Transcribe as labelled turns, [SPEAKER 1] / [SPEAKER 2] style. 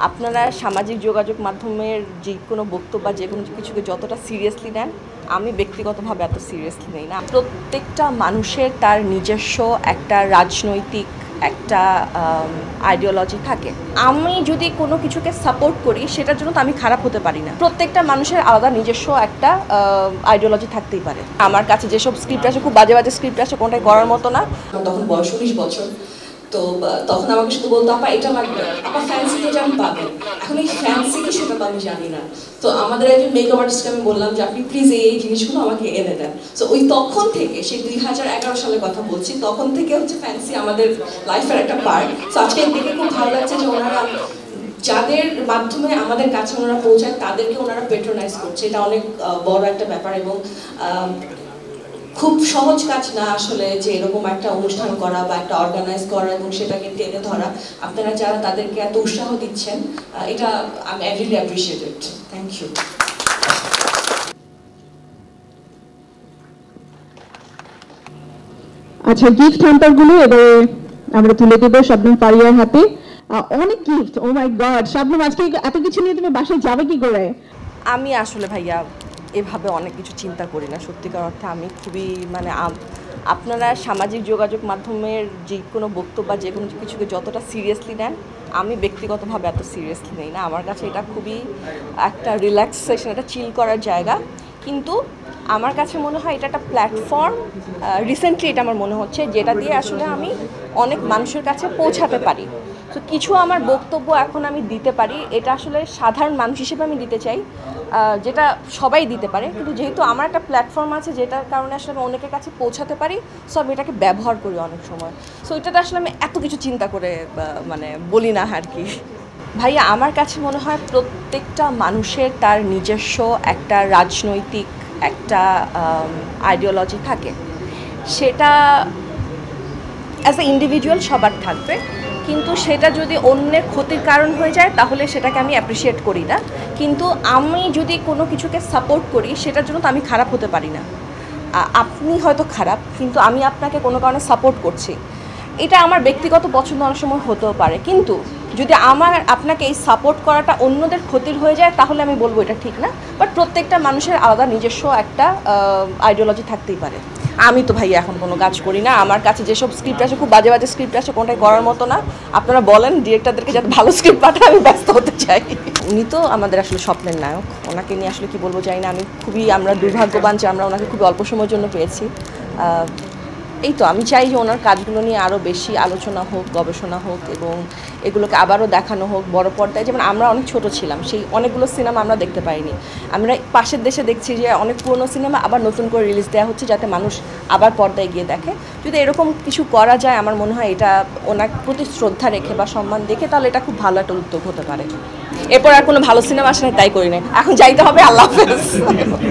[SPEAKER 1] আপনারা সামাজিক যোগাযোগ মাধ্যমের যে কোনো বক্তব্য বা যে কোনো কিছুকে যতটা সিরিয়াসলি নেন, আমি ব্যক্তিগতভাবে এত সিরিয়াসলি নেই না। প্রত্যেকটা মানুষের তার নিজস্ব একটা রাজনৈতিক একটা আইডিওলজি থাকে। আমি যদি কোনো কিছুকে সাপোর্ট করি সেটার জন্য তো আমি খারাপ হতে পারি না। প্রত্যেকটা মানুষের আলাদা নিজস্ব একটা আইডিওলজি থাকতেই পারে। আমার কাছে যেসব স্ক্রিপ্ট আসে, খুব বাজে বাজে স্ক্রিপ্ট আসে, কোনটাই করার মতো না। তখন বয়স 19 বছর, তো তখন আমাকে শুধু বলতো আপা এটা লাগবে, আপা ফ্যান্সি তো যেমন পাবেন। এখন এই ফ্যান্সি কি সেটা তো আমি জানি না। তো আমাদের একজন মেকআপ আর্টিস্টকে আমি বললাম যে আপনি প্লিজ এই জিনিসগুলো আমাকে এনে দেন। তো ওই তখন থেকে, সেই 2011 সালের কথা বলছি, তখন থেকে হচ্ছে ফ্যান্সি আমাদের লাইফের একটা পার্ট। তো আজকে দেখে খুব ভালো লাগছে যে ওনারা যাদের মাধ্যমে আমাদের কাছে ওনারা পৌঁছায় তাদেরকে ওনারা পেট্রোনাইজ করছে। এটা অনেক বড় একটা ব্যাপার এবং খুব সহজ কাজ না আসলে যে এরকম একটা অনুষ্ঠান করা বা একটা অর্গানাইজ করা এবং সেটাকে টেনে ধরা। আপনারা যারা তাদেরকে এত উৎসাহ দিচ্ছেন, এটা আমি really appreciate it. Thank you.
[SPEAKER 2] আচ্ছা, গিফট হ্যাম্পারগুলো এবারে আমরা তুলে দেব শবনম ফারিয়ার হাতে। অনেক gift, oh my god. Shabnam, আজকে এত কিছু নিয়ে তুমি বাসায় যাবে কি করে?
[SPEAKER 1] আমি আসলে ভাইয়া এভাবে অনেক কিছু চিন্তা করি না, সত্যিকার অর্থে। আমি খুবই আপনারা সামাজিক যোগাযোগ মাধ্যমের যে কোনো বক্তব্য বা যে কোনো কিছুকে যতটা সিরিয়াসলি নেন, আমি ব্যক্তিগতভাবে এত সিরিয়াসলি নেই না। আমার কাছে এটা খুবই একটা রিল্যাক্সেশন, একটা চিল করার জায়গা। কিন্তু আমার কাছে মনে হয় এটা একটা প্ল্যাটফর্ম। রিসেন্টলি এটা আমার মনে হচ্ছে যেটা দিয়ে আসলে আমি অনেক মানুষের কাছে পৌঁছাতে পারি। তো কিছু আমার বক্তব্য এখন আমি দিতে পারি, এটা আসলে সাধারণ মানুষ হিসেবে আমি দিতে চাই, যেটা সবাই দিতে পারে। কিন্তু যেহেতু আমার একটা প্ল্যাটফর্ম আছে যেটার কারণে আসলে আমি অনেকের কাছে পৌঁছাতে পারি, সো আমি এটাকে ব্যবহার করি অনেক সময়। সো এটাতে আসলে আমি এত কিছু চিন্তা করে মানে বলি না আর কি। ভাইয়া, আমার কাছে মনে হয় প্রত্যেকটা মানুষের তার নিজস্ব একটা রাজনৈতিক একটা আইডিওলজি থাকে। সেটা অ্যাজ এ ইন্ডিভিজুয়াল সবার থাকবে, কিন্তু সেটা যদি অন্যের ক্ষতির কারণ হয়ে যায় তাহলে সেটাকে আমি অ্যাপ্রিসিয়েট করি না। কিন্তু আমি যদি কোনো কিছুকে সাপোর্ট করি সেটার জন্য তো আমি খারাপ হতে পারি না। আপনি হয়তো খারাপ, কিন্তু আমি আপনাকে কোনো কারণে সাপোর্ট করছি, এটা আমার ব্যক্তিগত পছন্দ অনেক সময় হতেও পারে। কিন্তু যদি আপনাকে এই সাপোর্ট করাটা অন্যদের ক্ষতির হয়ে যায় তাহলে আমি বলবো এটা ঠিক না। বাট প্রত্যেকটা মানুষের আলাদা নিজস্ব একটা আইডিওলজি থাকতেই পারে। আমি তো ভাই এখন কোনো কাজ করি না। আমার কাছে যেসব স্ক্রিপ্ট আসে, খুব বাজে বাজে স্ক্রিপ্ট আসে, কোনটাই করার মতো না। আপনারা বলেন ডিরেক্টরদেরকে যাতে ভালো স্ক্রিপ্ট পাঠায়, আমি ব্যস্ত হতে চাই। উনি তো আমাদের আসলে স্বপ্নের নায়ক, ওনাকে নিয়ে আসলে কি বলবো জানি না। আমরা দুর্ভাগ্যবান যে আমরা ওনাকে খুবই অল্প সময়ের জন্য পেয়েছি। এই তো আমি চাই যে ওনার কাজগুলো নিয়ে আরও বেশি আলোচনা হোক, গবেষণা হোক এবং এগুলোকে আবারও দেখানো হোক বড় পর্দায়। যেমন আমরা অনেক ছোট ছিলাম, সেই অনেকগুলো সিনেমা আমরা দেখতে পাইনি। আমরা পাশের দেশে দেখছি যে অনেক পুরনো সিনেমা আবার নতুন করে রিলিজ দেওয়া হচ্ছে যাতে মানুষ আবার পর্দায় গিয়ে দেখে। যদি এরকম কিছু করা যায়, আমার মনে হয় এটা ওনার প্রতি শ্রদ্ধা রেখে বা সম্মান দেখে, তাহলে এটা খুব ভালো একটা উদ্যোগ হতে পারে। এরপর আর কোনো ভালো সিনেমা আসে না, তাই করি না। এখন যাইতে হবে। আল্লাহ হাফেজ।